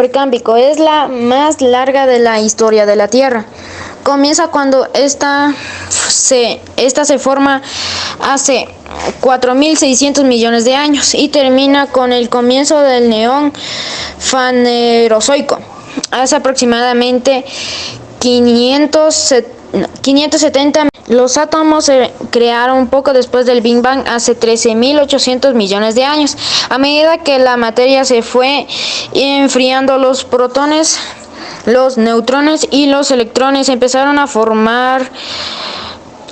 Precámbrico es la más larga de la historia de la Tierra. Comienza cuando esta se forma hace 4.600 millones de años y termina con el comienzo del Neón Fanerozoico, hace aproximadamente 570. Los átomos se crearon poco después del Big Bang, hace 13.800 millones de años. A medida que la materia se fue enfriando, los protones, los neutrones y los electrones empezaron a formar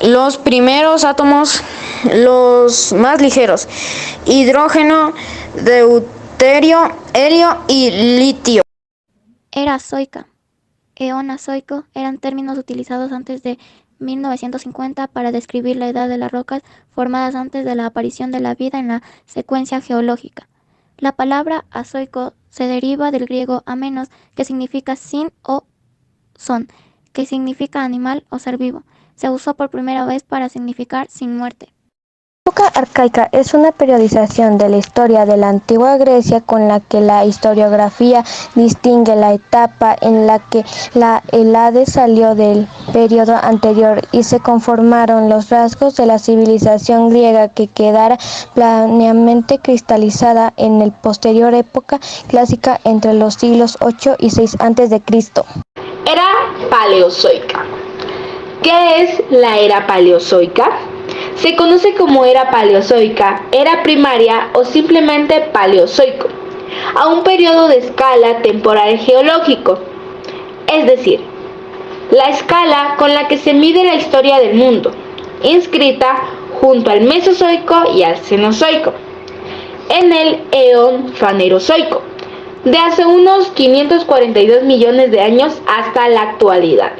los primeros átomos, los más ligeros: hidrógeno, deuterio, helio y litio. Era zoica, eón azoico eran términos utilizados antes de 1950 para describir la edad de las rocas formadas antes de la aparición de la vida en la secuencia geológica. La palabra azoico se deriva del griego amenos, que significa sin, o son, que significa animal o ser vivo. Se usó por primera vez para significar sin muerte. La época arcaica es una periodización de la historia de la antigua Grecia con la que la historiografía distingue la etapa en la que la Helade salió del periodo anterior y se conformaron los rasgos de la civilización griega, que quedara plenamente cristalizada en la posterior época clásica entre los siglos 8 y 6 a.C. Era paleozoica. ¿Qué es la era paleozoica? Se conoce como era paleozoica, era primaria o simplemente paleozoico, a un periodo de escala temporal geológico, es decir, la escala con la que se mide la historia del mundo, inscrita junto al Mesozoico y al Cenozoico, en el eón Fanerozoico, de hace unos 542 millones de años hasta la actualidad.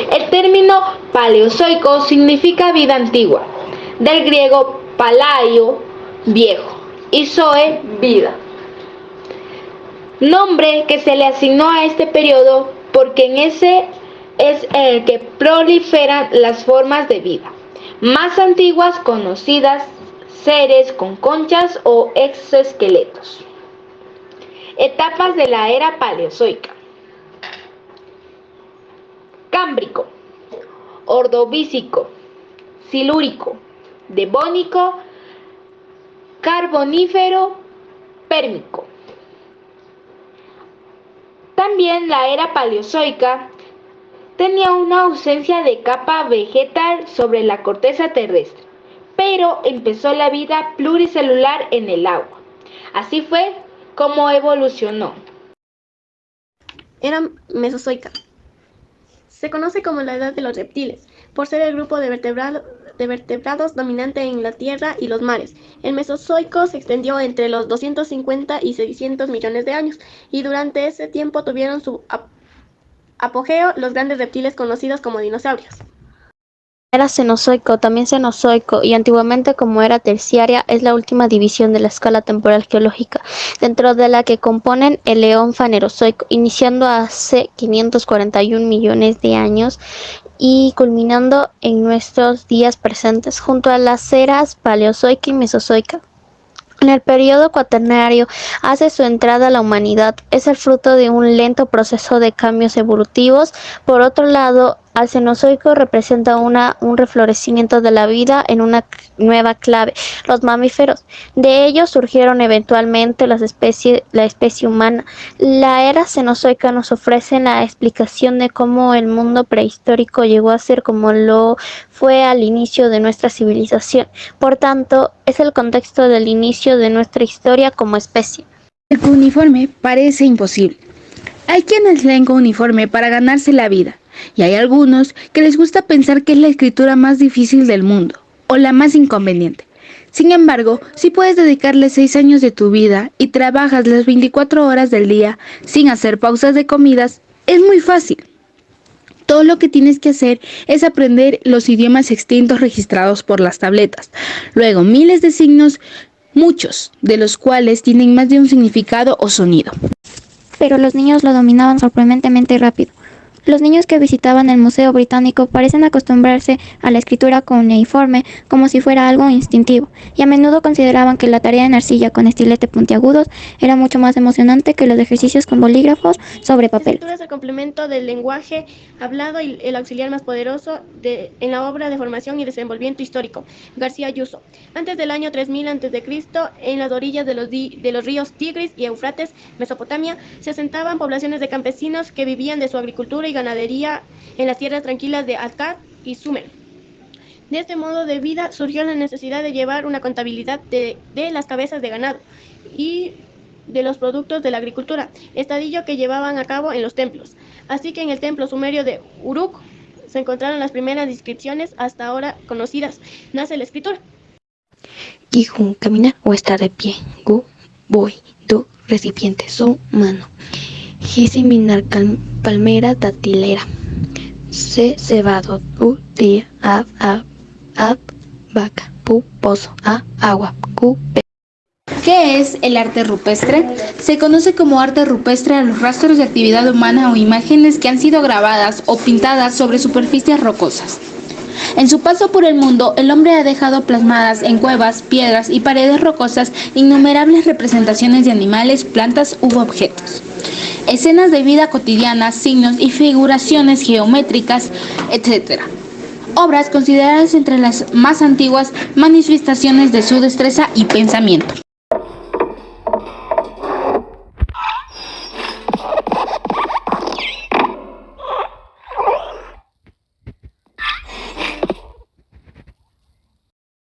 El término paleozoico significa vida antigua, del griego palaio, viejo, y zoe, vida. Nombre que se le asignó a este periodo porque en ese es el que proliferan las formas de vida más antiguas conocidas, seres con conchas o exoesqueletos. Etapas de la era paleozoica: Cámbrico, Ordovícico, Silúrico, Devónico, Carbonífero, Pérmico. También la era paleozoica tenía una ausencia de capa vegetal sobre la corteza terrestre, pero empezó la vida pluricelular en el agua. Así fue como evolucionó. Era mesozoica. Se conoce como la edad de los reptiles, por ser el grupo de vertebrados dominante en la tierra y los mares. El Mesozoico se extendió entre los 250 y 600 millones de años, y durante ese tiempo tuvieron su apogeo los grandes reptiles conocidos como dinosaurios. Era Cenozoico, también Cenozoico, y antiguamente como era terciaria, es la última división de la escala temporal geológica, dentro de la que componen el eón Fanerozoico, iniciando hace 541 millones de años y culminando en nuestros días presentes, junto a las eras paleozoica y mesozoica. En el periodo cuaternario hace su entrada la humanidad. Es el fruto de un lento proceso de cambios evolutivos. Por otro lado, al Cenozoico representa un reflorecimiento de la vida en una nueva clave: los mamíferos. De ellos surgieron eventualmente la especie humana. La era cenozoica nos ofrece la explicación de cómo el mundo prehistórico llegó a ser como lo fue al inicio de nuestra civilización. Por tanto, es el contexto del inicio de nuestra historia como especie. El cuneiforme parece imposible. Hay quienes leen cuneiforme para ganarse la vida, y hay algunos que les gusta pensar que es la escritura más difícil del mundo, o la más inconveniente. Sin embargo, si puedes dedicarle 6 años de tu vida y trabajas las 24 horas del día sin hacer pausas de comidas, es muy fácil. Todo lo que tienes que hacer es aprender los idiomas extintos registrados por las tabletas. Luego, miles de signos, muchos de los cuales tienen más de un significado o sonido. Pero los niños lo dominaban sorprendentemente rápido. Los niños que visitaban el Museo Británico parecen acostumbrarse a la escritura cuneiforme como si fuera algo instintivo, y a menudo consideraban que la tarea en arcilla con estilete puntiagudos era mucho más emocionante que los ejercicios con bolígrafos sobre La papel. escritura es el complemento del lenguaje hablado y el auxiliar más poderoso en la obra de formación y desenvolvimiento histórico. García Ayuso. Antes del año 3000 a.C., en las orillas de los ríos Tigris y Éufrates, Mesopotamia, se asentaban poblaciones de campesinos que vivían de su agricultura y ganadería en las tierras tranquilas de Akkad y Sumer. De este modo de vida surgió la necesidad de llevar una contabilidad de las cabezas de ganado y de los productos de la agricultura, estadillo que llevaban a cabo en los templos. Así que en el templo sumerio de Uruk se encontraron las primeras inscripciones hasta ahora conocidas. Nace la escritura. Gijun, caminar o estar de pie. Gu, voy. Du, recipiente, su, mano. Jisiminar, palmera, datilera. Se, cebado. U, día. Ab, vaca. Pu, pozo. A, agua. Cu, ¿Qué es el arte rupestre? Se conoce como arte rupestre a los rastros de actividad humana o imágenes que han sido grabadas o pintadas sobre superficies rocosas. En su paso por el mundo, el hombre ha dejado plasmadas en cuevas, piedras y paredes rocosas innumerables representaciones de animales, plantas u objetos. Escenas de vida cotidiana, signos y figuraciones geométricas, etc. Obras consideradas entre las más antiguas manifestaciones de su destreza y pensamiento.